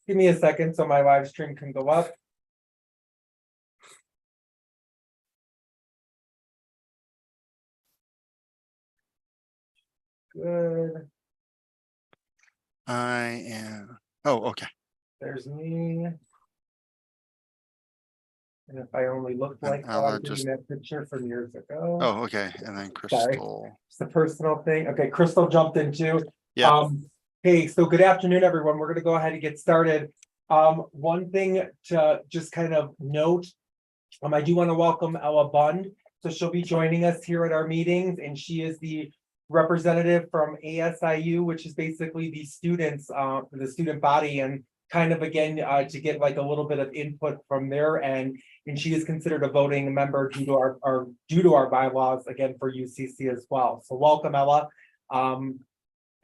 Give me a second so my live stream can go up. Good. I am. Oh, okay. There's me. And if I only look And like Ella I'm just. that picture from years ago. Oh, okay. And then Sorry. Crystal. It's a personal thing. Okay, Crystal jumped in too. Yeah. Hey, so good afternoon, everyone. We're gonna go ahead and get started. One thing to just kind of note, I do want to welcome Ella Bund. So she'll be joining us here at our meetings, and she is the representative from ASIU, which is basically the students, the student body, and kind of again to get like a little bit of input from their end. And she is considered a voting member due to our bylaws again for UCC as well. So welcome, Ella.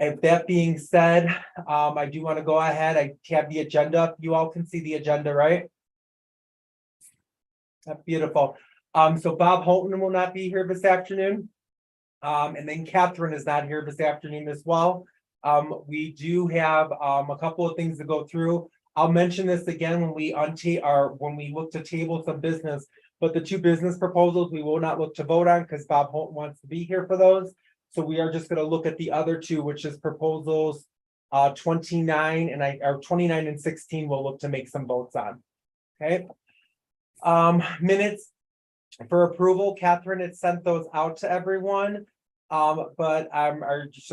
And that being said, I do want to go ahead. I have the agenda. You all can see the agenda, right? That's beautiful. So Bob Holton will not be here this afternoon. And then Catherine is not here this afternoon as well. We do have a couple of things to go through. I'll mention this again when we look to table some business, but the two business proposals we will not look to vote on because Bob Holton wants to be here for those. So we are just going to look at the other two, which is proposals 29 and 16 we'll look to make some votes on. Okay. Minutes for approval. Catherine had sent those out to everyone. So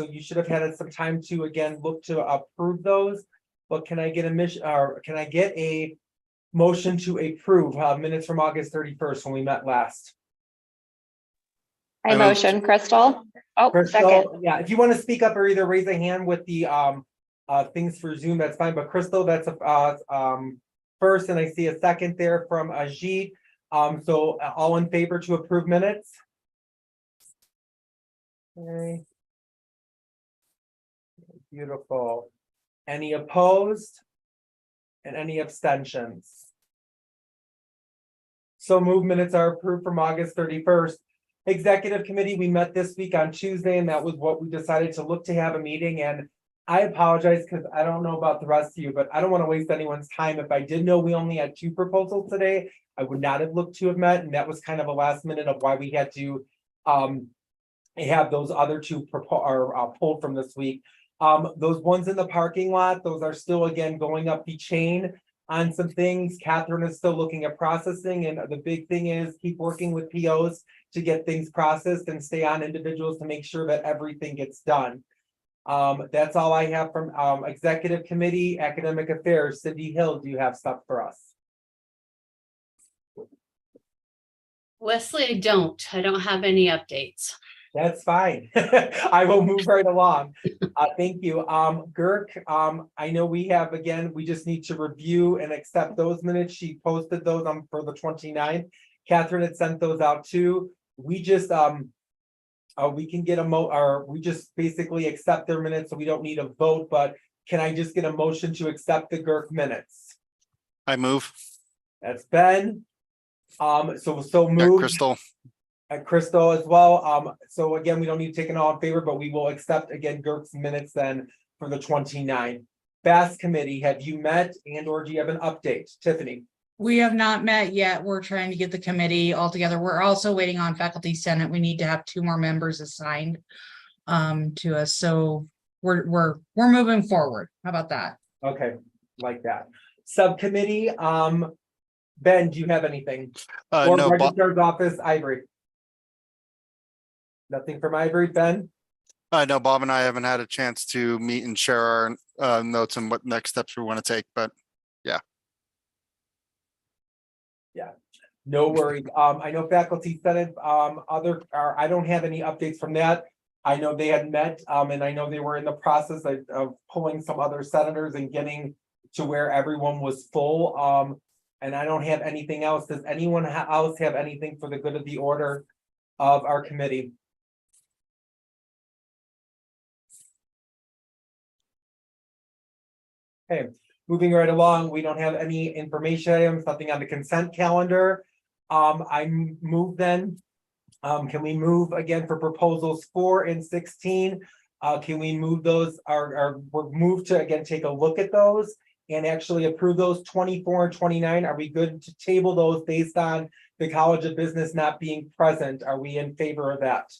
you should have had some time to again look to approve those. But can I get a motion to approve minutes from August 31st when we met last? I motion, Crystal. Oh, Crystal, second. yeah, if you want to speak up or either raise a hand with the things for Zoom, that's fine. But Crystal, that's a first, and I see a second there from Ajit. So all in favor to approve minutes? Okay. Beautiful. Any opposed? And any abstentions? So move minutes are approved from August 31st. Executive committee, we met this week on Tuesday, and that was what we decided to look to have a meeting. And I apologize because I don't know about the rest of you, but I don't want to waste anyone's time. If I did know we only had two proposals today, I would not have looked to have met. And that was kind of a last minute of why we had to have those other two pulled from this week. Those ones in the parking lot, those are still again going up the chain on some things. Catherine is still looking at processing, and the big thing is keep working with POs to get things processed and stay on individuals to make sure that everything gets done. That's all I have from executive committee. Academic affairs. Cindy Hill, do you have stuff for us? Wesley, I don't have any updates. That's fine. I will move right along. Thank you. Girk, I know we just need to review and accept those minutes. She posted those for the 29th. Catherine had sent those out too. We just we can get we just basically accept their minutes, so we don't need a vote, but can I just get a motion to accept the Girk minutes? I move. That's Ben. So moved. Crystal. Crystal as well. So again, we don't need to take an all in favor, but we will accept again Girk's minutes then for the 29th. Bass committee, have you met and or do you have an update? Tiffany? We have not met yet. We're trying to get the committee all together. We're also waiting on faculty senate. We need to have 2 more members assigned to us. So we're moving forward. How about that? Okay, like that. Subcommittee, Ben, do you have anything? Or No, registrar's office, Ivory? Nothing from Ivory, Ben? no, Bob and I haven't had a chance to meet and share our notes and what next steps we want to take, but yeah. Yeah, no worries. I know faculty senate, I don't have any updates from that. I know they had met, and I know they were in the process of pulling some other senators and getting to where everyone was full. And I don't have anything else. Does anyone else have anything for the good of the order of our committee? Okay, moving right along, we don't have any information items, nothing on the consent calendar. I move then. Can we move again for proposals 4 and 16? Can we move those we're moved to again take a look at those and actually approve those 24 and 29. Are we good to table those based on the College of Business not being present? Are we in favor of that?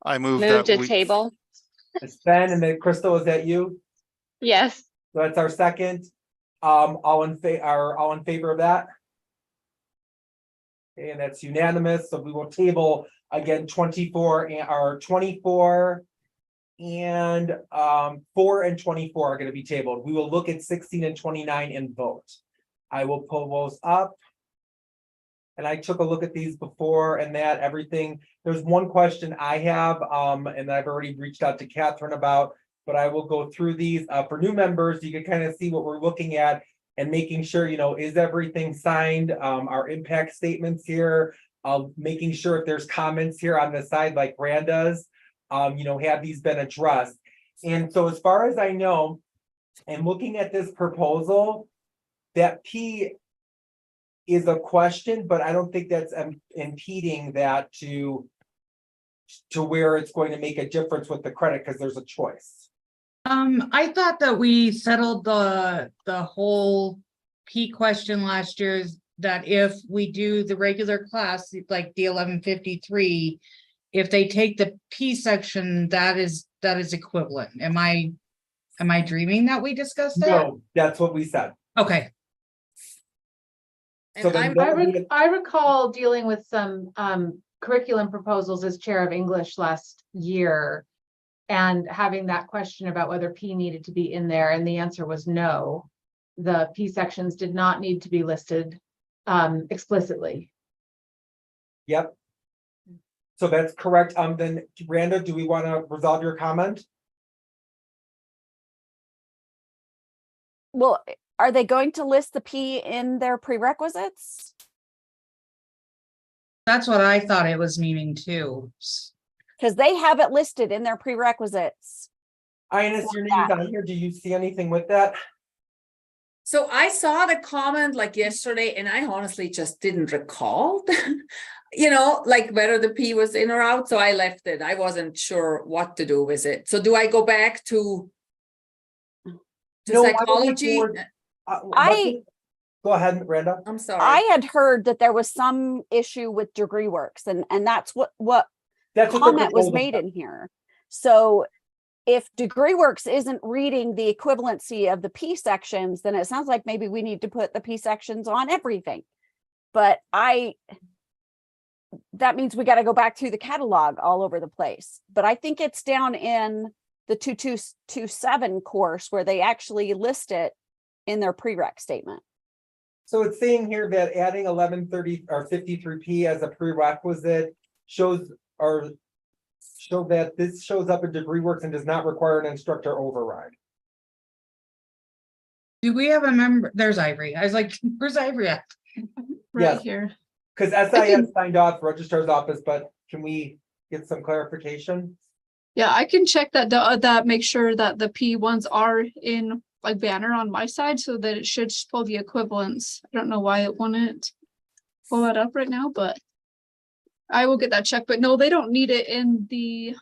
I move Move that to we, table. It's Ben, and then Crystal, is that you? Yes. So that's our second. All in favor of that? Okay, and that's unanimous, so we will table again 24 and our 24. And 4 and 24 are gonna be tabled. We will look at 16 and 29 and vote. I will pull those up. And I took a look at these before and that everything, there's one question I have, and I've already reached out to Catherine about, but I will go through these, for new members, you can kind of see what we're looking at and making sure, is everything signed, our impact statements here, making sure if there's comments here on the side like Branda's, have these been addressed? And so as far as I know, and looking at this proposal, that P is a question, but I don't think that's impeding that to where it's going to make a difference with the credit, because there's a choice. I thought that we settled the whole P question last year, is that if we do the regular class, like the 1153, if they take the P section, that is equivalent. Am I dreaming that we discussed that? No, that's what we said. Okay, So And then that would be- I recall dealing with some curriculum proposals as chair of English last year. And having that question about whether P needed to be in there, and the answer was no. The P sections did not need to be listed explicitly. Yep. So that's correct. Then Randa, do we want to resolve your comment? Well, are they going to list the P in their prerequisites? that's what I thought it was meaning too. Because they have it listed in their prerequisites. Ines, your name's on here. Do you see anything with that? So I saw the comment like yesterday and I honestly just didn't recall, like whether the P was in or out. So I left it. I wasn't sure what to do with it. So do I go back to No, I don't think psychology? we're- Go ahead, Randa. I'm sorry. I had heard that there was some issue with degree works, and that's what That's what the comment was proposal made said. in here. So if degree works isn't reading the equivalency of the P sections, then it sounds like maybe we need to put the P sections on everything. But that means we got to go back through the catalog all over the place. But I think it's down in the 2227 course where they actually list it in their prereq statement. So it's saying here that adding 1130 or 53P as a prerequisite show that this shows up in degree works and does not require an instructor override. Do we have a member? There's Ivory. I was like, where's Ivory at? Yes. Right here. Because SIS signed off registrar's office, but can we get some clarification? Yeah, I can check that make sure that the P ones are in like banner on my side so that it should pull the equivalents. I don't know why it wouldn't pull that up right now, but I will get that checked. But no, they don't need it in the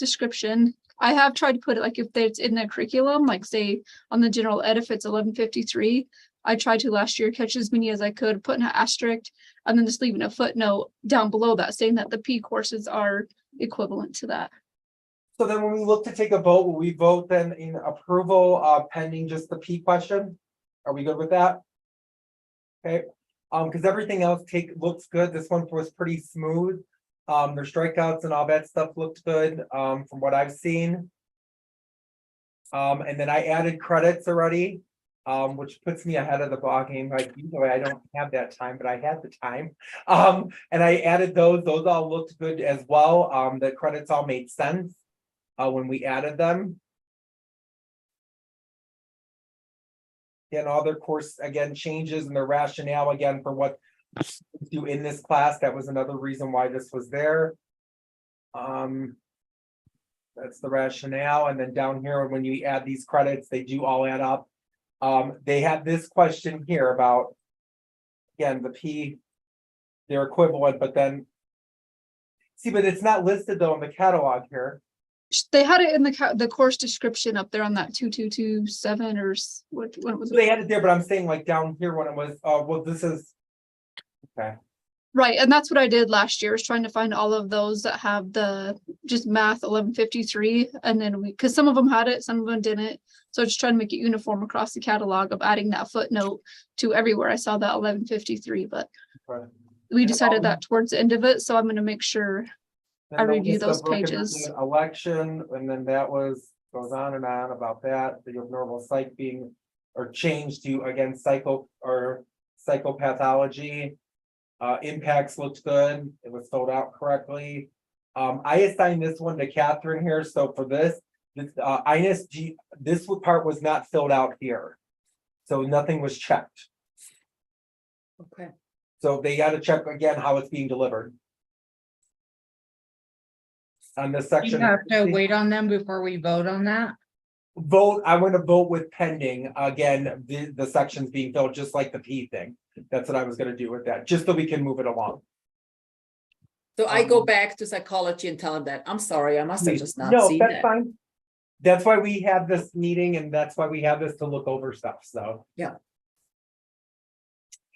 description. I have tried to put it like if it's in the curriculum, like say on the general ed, if it's 1153, I tried to last year catch as many as I could, put an asterisk, and then just leaving a footnote down below that saying that the P courses are equivalent to that. So then when we look to take a vote, will we vote then in approval pending just the P question? Are we good with that? Okay, because everything else looks good. This one was pretty smooth. Their strikeouts and all that stuff looked good from what I've seen. And then I added credits already, which puts me ahead of the ball game. Like usually I don't have that time, but I had the time. And I added those all looked good as well. The credits all made sense when we added them. And all their course again changes and their rationale again for what to do in this class. That was another reason why this was there. That's the rationale. And then down here, when you add these credits, they do all add up. They have this question here about, again, the P, they're equivalent, but then see, but it's not listed though in the catalog here. They had it in the course description up there on that 2227 or what was They it? had it there, but I'm saying like down here when it was, well, this is. Okay, Right, and that's what I did last year, was trying to find all of those that have the just math 1153, and then because some of them had it, some of them didn't. So just trying to make it uniform across the catalog of adding that footnote to everywhere I saw that 1153, but right. we decided that towards the end of it, so I'm gonna make sure Then I the review list of those recommended pages. Election, and then that goes on and on about that, the normal psych being, or changed to, again, psychopathology. Impacts looked good, it was filled out correctly. I assigned this one to Catherine here, so for this, this part was not filled out here. So nothing was checked, Okay. so they gotta check again how it's being delivered. On this You section. have to wait on them before we vote on that. Vote, I want to vote with pending, again, the sections being filled, just like the P thing. That's what I was gonna do with that, just so we can move it along. So I go back to psychology and tell them that, I'm sorry, I must have just not No, seen that's that. fine. That's why we have this meeting and that's why we have this to look over stuff, so. Yeah.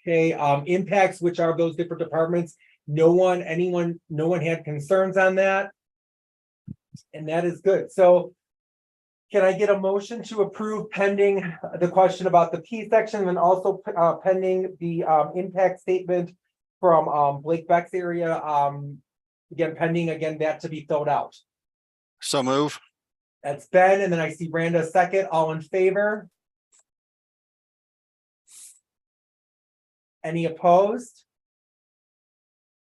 Okay, impacts, which are those different departments, no one had concerns on that. And that is good, so. Can I get a motion to approve pending the question about the P section and also pending the impact statement from Blake Beck's area, again, pending that to be filled out. So move. That's Ben, and then I see Branda second, all in favor? Any opposed?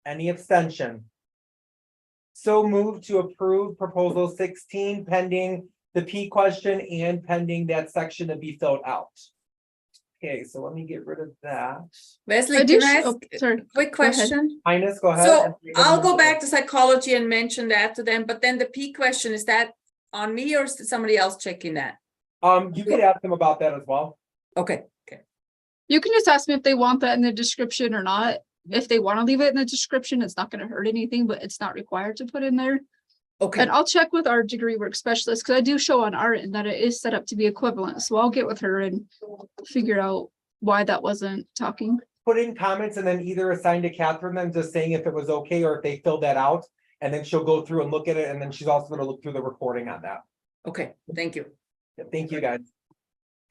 Any abstention? So move to approve proposal 16 pending the P question and pending that section to be filled out. Okay, so let me get rid of that. Wesley, can I ask sorry. a quick Go ahead. question? Ines, go ahead. So I'll go back to psychology and mention that to them, but then the P question, is that on me or is somebody else checking that? You could ask them about that as well. Okay, You can just ask me if they want that in the description or not. If they want to leave it in the description, it's not gonna hurt anything, but it's not required to put in there. okay, And I'll check with our degree work specialist, because I do show on our end that it is set up to be equivalent, so I'll get with her and figure out why that wasn't talking. Put in comments and then either assign to Catherine them just saying if it was okay or if they filled that out. And then she'll go through and look at it, and then she's also gonna look through the recording on that. okay, thank you. Yeah, thank you, guys.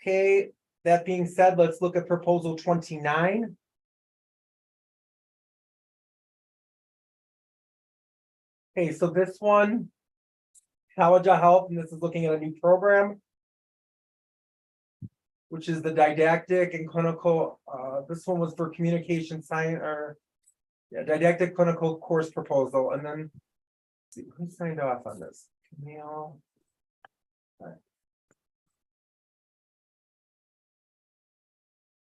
Okay, that being said, let's look at proposal 29. Okay, so this one, College of Health, and this is looking at a new program, which is the didactic and clinical, this one was for communication science or didactic clinical course proposal, and then let's see who signed off on this. Camille.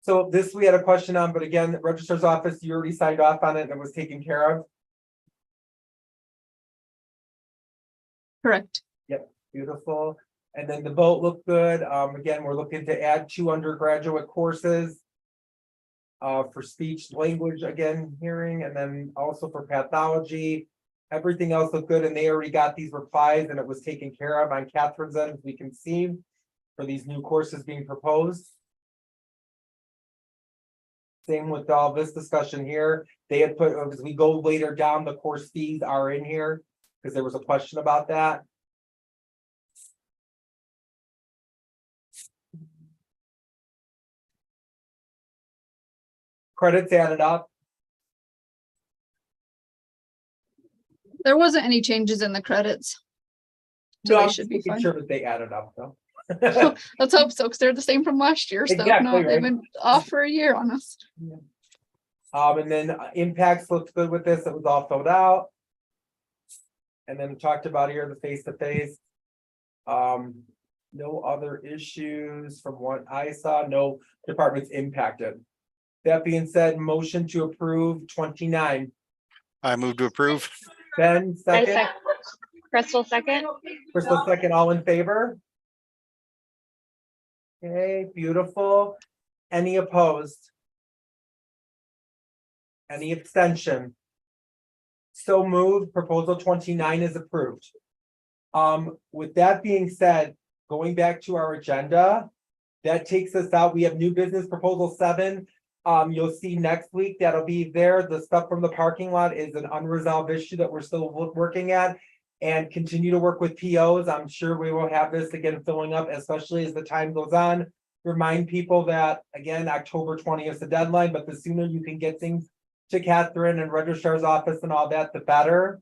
So this we had a question on, but again, registrar's office, you already signed off on it and it was taken care of. Correct. Beautiful. And then the vote looked good. Again, we're looking to add 2 undergraduate courses. For speech, language, again, hearing, and then also for pathology. Everything else looked good, and they already got these replies, and it was taken care of on Catherine's end, as we can see, for these new courses being proposed. Same with all this discussion here. They had put, as we go later down, the course fees are in here, because there was a question about that. Credits added up. There wasn't any changes in the credits. So No, they I'm should just be making fine. sure that they added up though. Let's hope so, because they're the same from last year. So if Exactly, not, they've right. been off for a year on us. And then impacts looked good with this. It was all filled out. And then we talked about here the face-to-face. No other issues from what I saw, no departments impacted. That being said, motion to approve 29. I move to approve. Ben, I second. sec, Crystal second. Crystal, second, all in favor? Okay, beautiful. Any opposed? Any abstention? So moved, proposal 29 is approved. With that being said, going back to our agenda, that takes us out. We have new business proposal 7. You'll see next week that'll be there. The stuff from the parking lot is an unresolved issue that we're still working at, and continue to work with POs. I'm sure we will have this again filling up, especially as the time goes on. Remind people that, again, October 20th is the deadline, but the sooner you can get things to Catherine and registrar's office and all that, the better.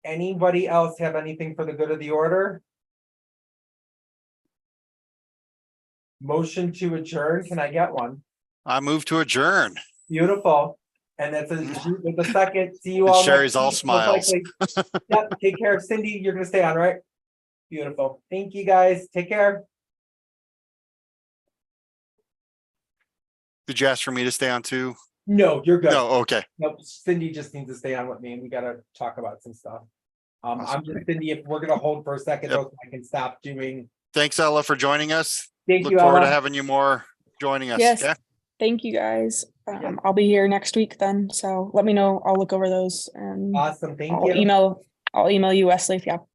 Anybody else have anything for the good of the order? Motion to adjourn, can I get one? I move to adjourn. Beautiful. And that's with the second, see you And all. Sherry's next all week, most smiles. likely. Yep, take care. Cindy, you're gonna stay on, right? Beautiful. Thank you, guys. Take care. Did you ask for me to stay on too? No, you're good. No, okay. Nope, Cindy just needs to stay on with me and we gotta talk about some stuff. I'm Awesome. just, Cindy, if we're gonna hold for a second, Yep. so I can stop doing. Thanks, Ella, for joining us. Thank Look you, forward to Ella. having you more joining us. Yes. Okay? Thank you guys. Yeah. I'll be here next week then, so let me know. I'll look over those and Awesome, thank I'll you. email you, Wesley, if you have